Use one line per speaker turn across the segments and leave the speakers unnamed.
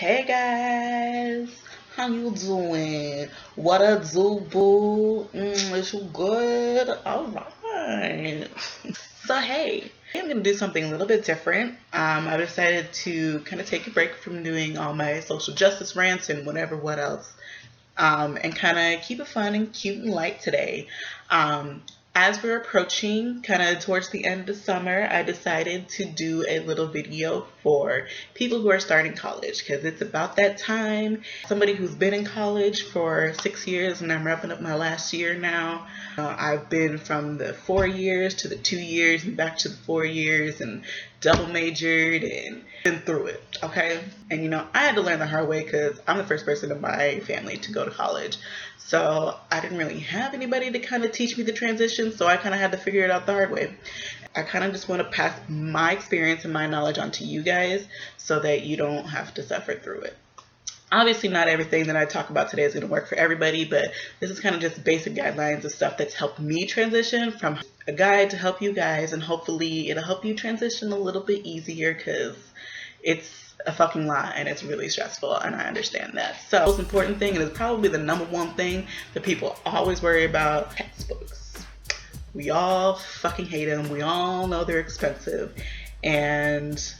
Hey guys, how you doing? What a do, boo? Is you good? All right. So hey, I'm gonna do something a little bit different. I decided to kind of take a break from doing all my social justice rants and what else, and kind of keep it fun and cute and light today. As we're approaching kind of towards the end of the summer, I decided to do a little video for people who are starting college because it's about that time. Somebody who's been in college for 6 years and I'm wrapping up my last year now. I've been from the 4 years to the 2 years and back to the 4 years and double majored and been through it, okay? And I had to learn the hard way because I'm the first person in my family to go to college. So I didn't really have anybody to kind of teach me the transition, so I kind of had to figure it out the hard way. I kind of just want to pass my experience and my knowledge on to you guys so that you don't have to suffer through it. Obviously, not everything that I talk about today is going to work for everybody, but this is kind of just basic guidelines of stuff that's helped me transition from a guide to help you guys, and hopefully it'll help you transition a little bit easier because it's a fucking lot and it's really stressful, and I understand that. So the most important thing, and it's probably the number one thing that people always worry about: textbooks. We all fucking hate them. We all know they're expensive, and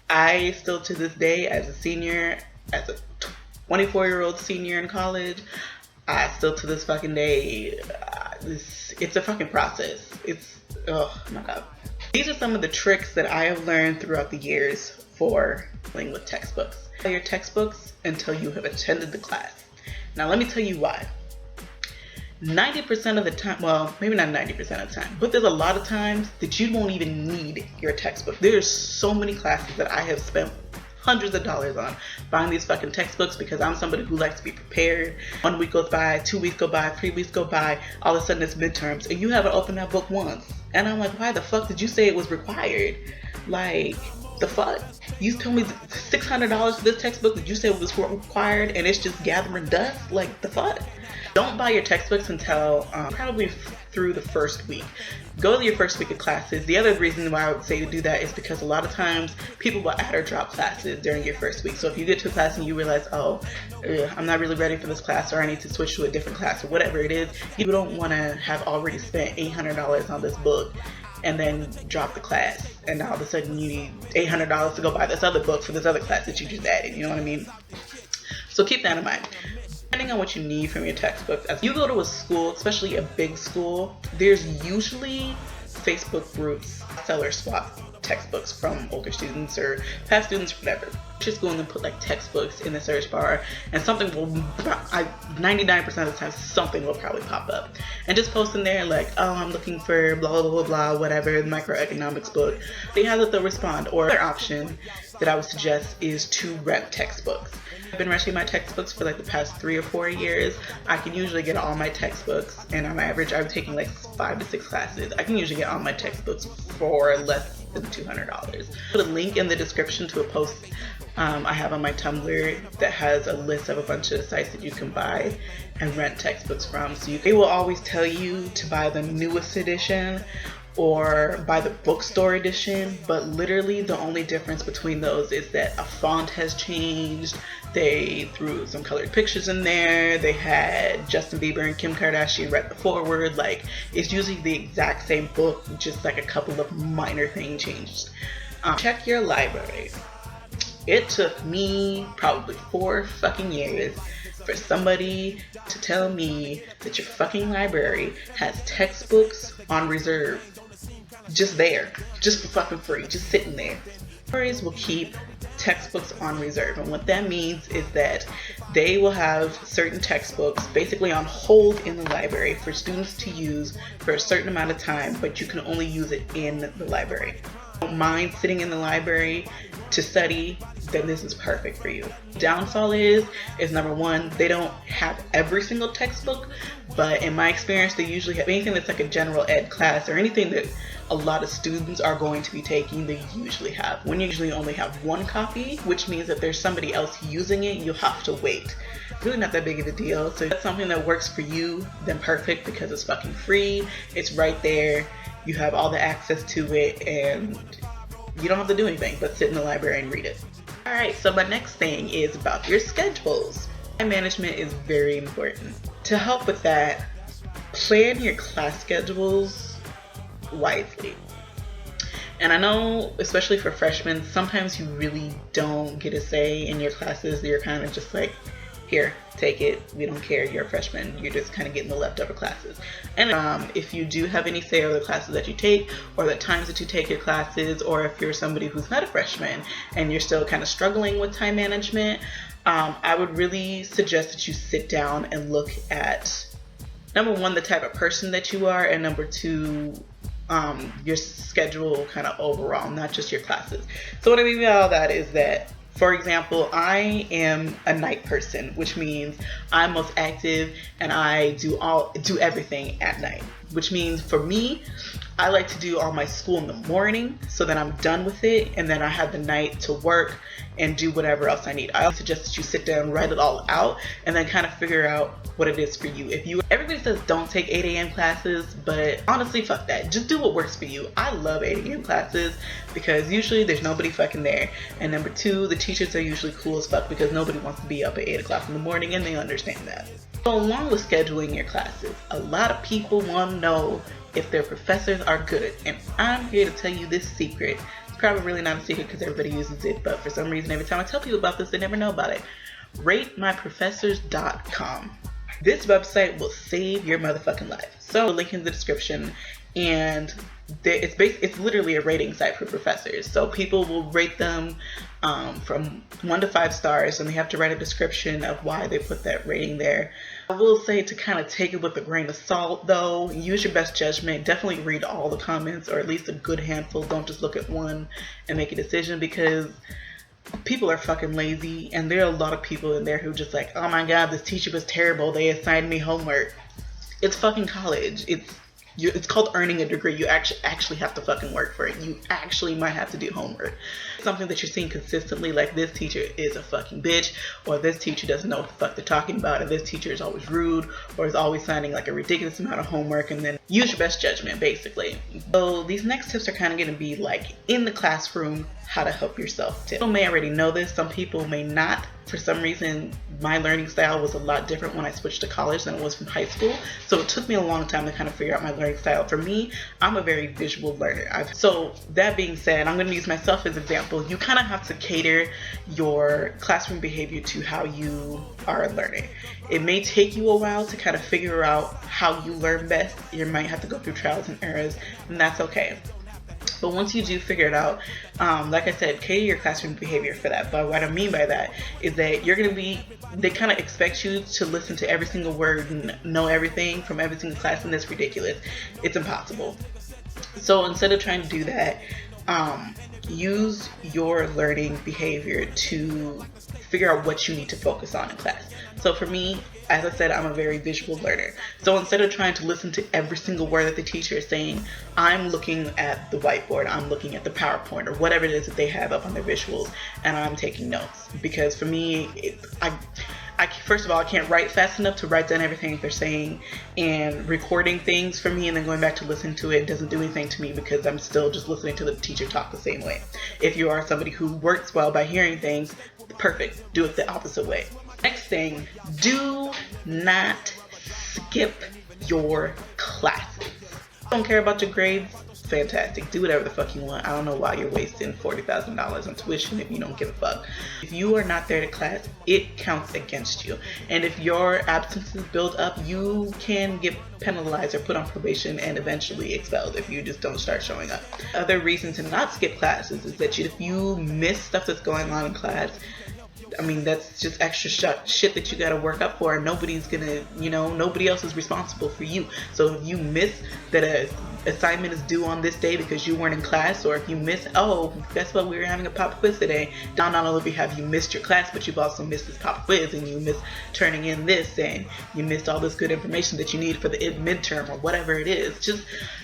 I still to this day, as a senior, as a 24-year-old senior in college, I still to this fucking day, it's a fucking process. It's, oh my god. These are some of the tricks that I have learned throughout the years for dealing with textbooks. Your textbooks until you have attended the class. Now let me tell you why. 90% of the time, well, maybe not 90% of the time, but there's a lot of times that you won't even need your textbook. There's so many classes that I have spent hundreds of dollars on buying these fucking textbooks because I'm somebody who likes to be prepared. 1 week goes by, 2 weeks go by, 3 weeks go by, all of a sudden it's midterms and you haven't opened that book once. And I'm like, why the fuck did you say it was required? Like, the fuck? You told me $600 for this textbook, did you say it was required and it's just gathering dust? Like, the fuck? Don't buy your textbooks until probably through the first week. Go to your first week of classes. The other reason why I would say to do that is because a lot of times people will add or drop classes during your first week. So if you get to a class and you realize, oh, I'm not really ready for this class, or I need to switch to a different class, or whatever it is, you don't want to have already spent $800 on this book and then drop the class, and all of a sudden you need $800 to go buy this other book for this other class that you just added. You know what I mean? So keep that in mind. Depending on what you need from your textbooks, as you go to a school, especially a big school, there's usually Facebook groups, seller swap textbooks from older students or past students, whatever. Just go in and put like textbooks in the search bar, and something will, 99% of the time, something will probably pop up. And just post in there like, oh, I'm looking for blah, blah, blah, blah, whatever, the microeconomics book. They have that they'll respond. Or another option that I would suggest is to rent textbooks. I've been renting my textbooks for like the past 3 or 4 years. I can usually get all my textbooks, and on average I'm taking like 5 to 6 classes. I can usually get all my textbooks for less than $200. Put a link in the description to a post I have on my Tumblr that has a list of a bunch of sites that you can buy and rent textbooks from. So they will always tell you to buy the newest edition or buy the bookstore edition, but literally the only difference between those is that a font has changed. They threw some colored pictures in there. They had Justin Bieber and Kim Kardashian write the foreword. Like, it's usually the exact same book, just like a couple of minor things changed. Check your library. It took me probably 4 fucking years for somebody to tell me that your fucking library has textbooks on reserve. Just there. Just for fucking free. Just sitting there. Libraries will keep textbooks on reserve, and what that means is that they will have certain textbooks basically on hold in the library for students to use for a certain amount of time, but you can only use it in the library. Don't mind sitting in the library to study, then this is perfect for you. Downfall is number one, they don't have every single textbook, but in my experience they usually have anything that's like a general ed class or anything that a lot of students are going to be taking, they usually have. When you usually only have 1 copy, which means that there's somebody else using it, you'll have to wait. Really not that big of a deal. So if that's something that works for you, then perfect, because it's fucking free, it's right there, you have all the access to it, and you don't have to do anything but sit in the library and read it. All right, so my next thing is about your schedules. Time management is very important. To help with that, plan your class schedules wisely. And I know, especially for freshmen, sometimes you really don't get a say in your classes. You're kind of just like, here, take it. We don't care. You're a freshman. You're just kind of getting the leftover classes. And if you do have any say over the classes that you take, or the times that you take your classes, or if you're somebody who's not a freshman and you're still kind of struggling with time management, I would really suggest that you sit down and look at, number one, the type of person that you are, and number two, your schedule kind of overall, not just your classes. So what I mean by all that is that, for example, I am a night person, which means I'm most active and I do everything at night. Which means for me, I like to do all my school in the morning so that I'm done with it, and then I have the night to work and do whatever else I need. I suggest that you sit down, write it all out, and then kind of figure out what it is for you. Everybody says don't take 8 a.m. classes, but honestly, fuck that. Just do what works for you. I love 8 a.m. classes because usually there's nobody fucking there. And number two, the teachers are usually cool as fuck because nobody wants to be up at 8 o'clock in the morning, and they understand that. So along with scheduling your classes, a lot of people want to know if their professors are good. And I'm here to tell you this secret. It's probably really not a secret because everybody uses it, but for some reason, every time I tell people about this, they never know about it. RateMyProfessors.com. This website will save your motherfucking life. So, link in the description, and it's literally a rating site for professors. So people will rate them from 1 to 5 stars, and they have to write a description of why they put that rating there. I will say to kind of take it with a grain of salt, though. Use your best judgment. Definitely read all the comments, or at least a good handful. Don't just look at one and make a decision, because people are fucking lazy, and there are a lot of people in there who just like, oh my god, this teacher was terrible, they assigned me homework. It's fucking college. It's called earning a degree. You actually have to fucking work for it. You actually might have to do homework. Something that you're seeing consistently, like this teacher is a fucking bitch, or this teacher doesn't know what the fuck they're talking about, and this teacher is always rude, or is always signing like a ridiculous amount of homework, and then use your best judgment, basically. So these next tips are kind of going to be like in the classroom, how to help yourself tips. People may already know this, some people may not. For some reason, my learning style was a lot different when I switched to college than it was from high school. So it took me a long time to kind of figure out my learning style. For me, I'm a very visual learner. So that being said, I'm going to use myself as an example. You kind of have to cater your classroom behavior to how you are learning. It may take you a while to kind of figure out how you learn best. You might have to go through trials and errors, and that's okay. But once you do figure it out, like I said, cater your classroom behavior for that. But what I mean by that is that they kind of expect you to listen to every single word and know everything from every single class, and that's ridiculous. It's impossible. So instead of trying to do that, use your learning behavior to figure out what you need to focus on in class. So for me, as I said, I'm a very visual learner. So instead of trying to listen to every single word that the teacher is saying, I'm looking at the whiteboard, I'm looking at the PowerPoint, or whatever it is that they have up on their visuals, and I'm taking notes. Because for me, first of all, I can't write fast enough to write down everything that they're saying, and recording things for me and then going back to listen to it doesn't do anything to me because I'm still just listening to the teacher talk the same way. If you are somebody who works well by hearing things, perfect. Do it the opposite way. Next thing, do not skip your classes. Don't care about your grades? Fantastic. Do whatever the fuck you want. I don't know why you're wasting $40,000 on tuition if you don't give a fuck. If you are not there to class, it counts against you. And if your absences build up, you can get penalized or put on probation and eventually expelled if you just don't start showing up. Other reason to not skip classes is that if you miss stuff that's going on in class, I mean, that's just extra shit that you gotta work up for, and nobody's gonna, nobody else is responsible for you. So if you miss that a assignment is due on this day because you weren't in class, or if you miss, oh, guess what, we were having a pop quiz today, not only have you missed your class, but you've also missed this pop quiz, and you missed turning in this, and you missed all this good information that you need for the midterm or whatever it is.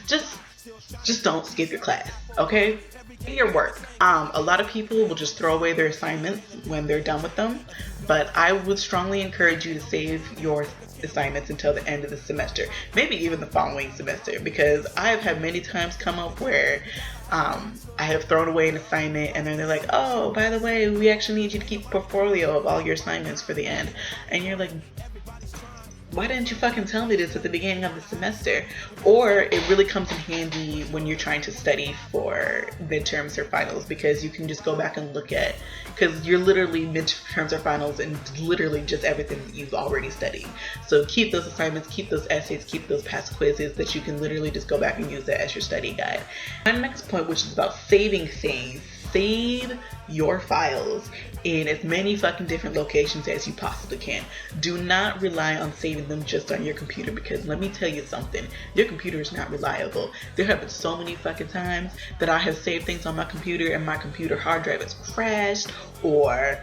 Just don't skip your class, okay? Your work. A lot of people will just throw away their assignments when they're done with them, but I would strongly encourage you to save your assignments until the end of the semester, maybe even the following semester, because I have had many times come up where I have thrown away an assignment, and then they're like, oh, by the way, we actually need you to keep a portfolio of all your assignments for the end. And you're like, why didn't you fucking tell me this at the beginning of the semester? Or it really comes in handy when you're trying to study for midterms or finals, because you can just go back and look at, because you're literally midterms or finals and literally just everything that you've already studied. So keep those assignments, keep those essays, keep those past quizzes that you can literally just go back and use that as your study guide. My next point, which is about saving things. Save your files in as many fucking different locations as you possibly can. Do not rely on saving them just on your computer, because let me tell you something, your computer is not reliable. There have been so many fucking times that I have saved things on my computer and my computer hard drive has crashed, or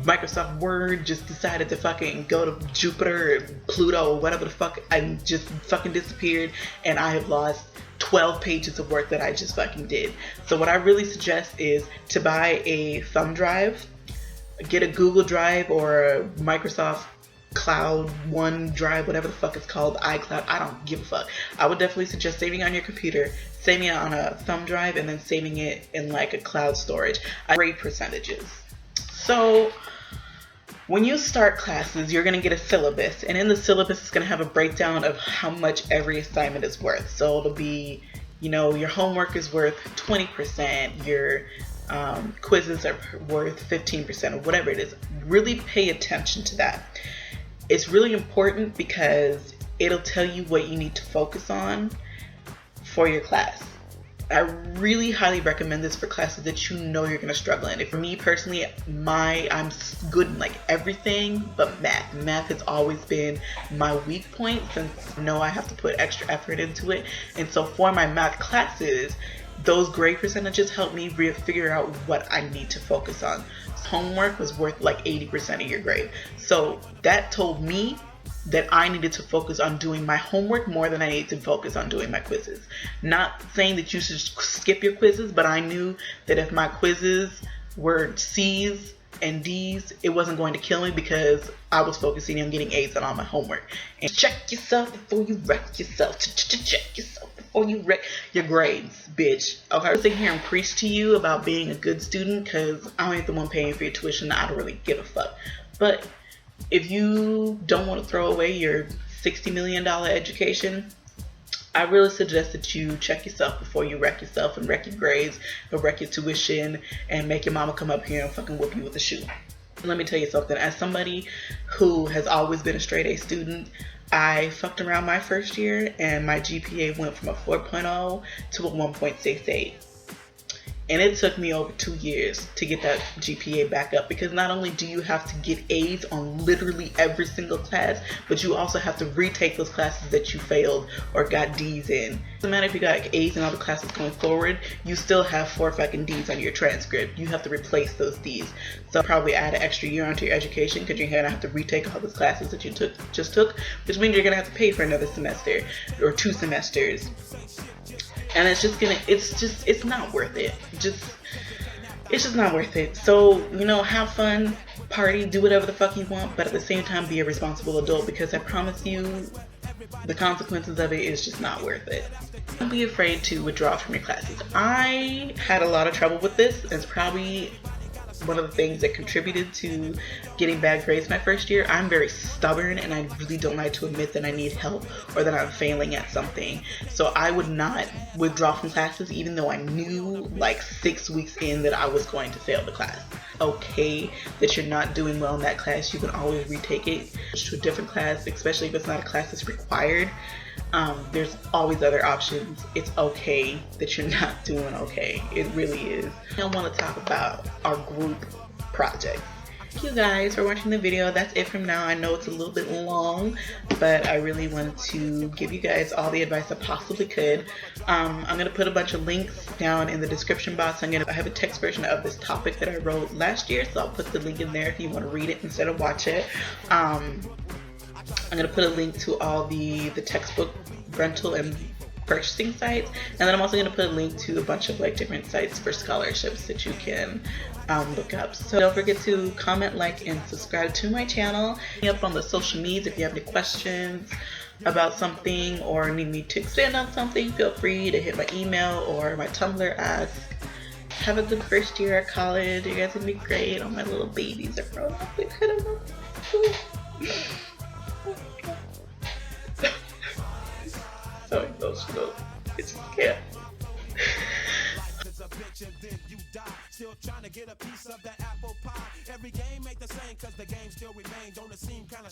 Microsoft Word just decided to fucking go to Jupiter or Pluto or whatever the fuck, and just fucking disappeared, and I have lost 12 pages of work that I just fucking did. So what I really suggest is to buy a thumb drive, get a Google Drive or a Microsoft Cloud One Drive, whatever the fuck it's called, iCloud, I don't give a fuck. I would definitely suggest saving on your computer, saving it on a thumb drive, and then saving it in like a cloud storage. Great percentages. So when you start classes, you're going to get a syllabus, and in the syllabus it's going to have a breakdown of how much every assignment is worth. So it'll be, you know, your homework is worth 20%, your quizzes are worth 15%, or whatever it is. Really pay attention to that. It's really important because it'll tell you what you need to focus on for your class. I really highly recommend this for classes that you know you're going to struggle in. For me personally, I'm good in like everything but math. Math has always been my weak point, since I know I have to put extra effort into it. And so for my math classes, those grade percentages help me figure out what I need to focus on. Homework was worth like 80% of your grade. So that told me that I needed to focus on doing my homework more than I needed to focus on doing my quizzes. Not saying that you should skip your quizzes, but I knew that if my quizzes were C's and D's, it wasn't going to kill me because I was focusing on getting A's on all my homework. And check yourself before you wreck yourself. Check yourself before you wreck your grades, bitch. Okay, I'll sit here and preach to you about being a good student because I ain't the one paying for your tuition. I don't really give a fuck. But if you don't want to throw away your $60 million education, I really suggest that you check yourself before you wreck yourself and wreck your grades or wreck your tuition and make your mama come up here and fucking whoop you with a shoe. Let me tell you something. As somebody who has always been a straight A student, I fucked around my first year and my GPA went from a 4.0 to a 1.68. And it took me over 2 years to get that GPA back up, because not only do you have to get A's on literally every single class, but you also have to retake those classes that you failed or got D's in. It doesn't matter if you got A's in all the classes going forward, you still have 4 fucking D's on your transcript. You have to replace those D's. So probably add an extra year onto your education because you're gonna have to retake all those classes that you just took, which means you're gonna have to pay for another semester or 2 semesters. And it's not worth it. It's just not worth it. So, you know, have fun, party, do whatever the fuck you want, but at the same time be a responsible adult, because I promise you the consequences of it is just not worth it. Don't be afraid to withdraw from your classes. I had a lot of trouble with this. It's probably one of the things that contributed to getting bad grades my first year. I'm very stubborn and I really don't like to admit that I need help or that I'm failing at something. So I would not withdraw from classes even though I knew like 6 weeks in that I was going to fail the class. Okay, that you're not doing well in that class, you can always retake it to a different class, especially if it's not a class that's required. There's always other options. It's okay that you're not doing okay. It really is. I want to talk about our group project. Thank you guys for watching the video. That's it from now. I know it's a little bit long, but I really wanted to give you guys all the advice I possibly could. I'm going to put a bunch of links down in the description box. I have a text version of this topic that I wrote last year, so I'll put the link in there if you want to read it instead of watch it. I'm going to put a link to all the textbook rental and purchasing sites, and then I'm also going to put a link to a bunch of like different sites for scholarships that you can look up. So don't forget to comment, like, and subscribe to my channel. Hit me up on the social medias if you have any questions. about something or need me to expand on something, feel free to hit my email or my Tumblr. Ask. Have a good first year at college. You guys are gonna be great. All my little babies are grown up. They could have. So those. It's can't. Still trying to get a piece of that apple pie. Every game ain't the same, cause the game still remain. Don't it seem kind of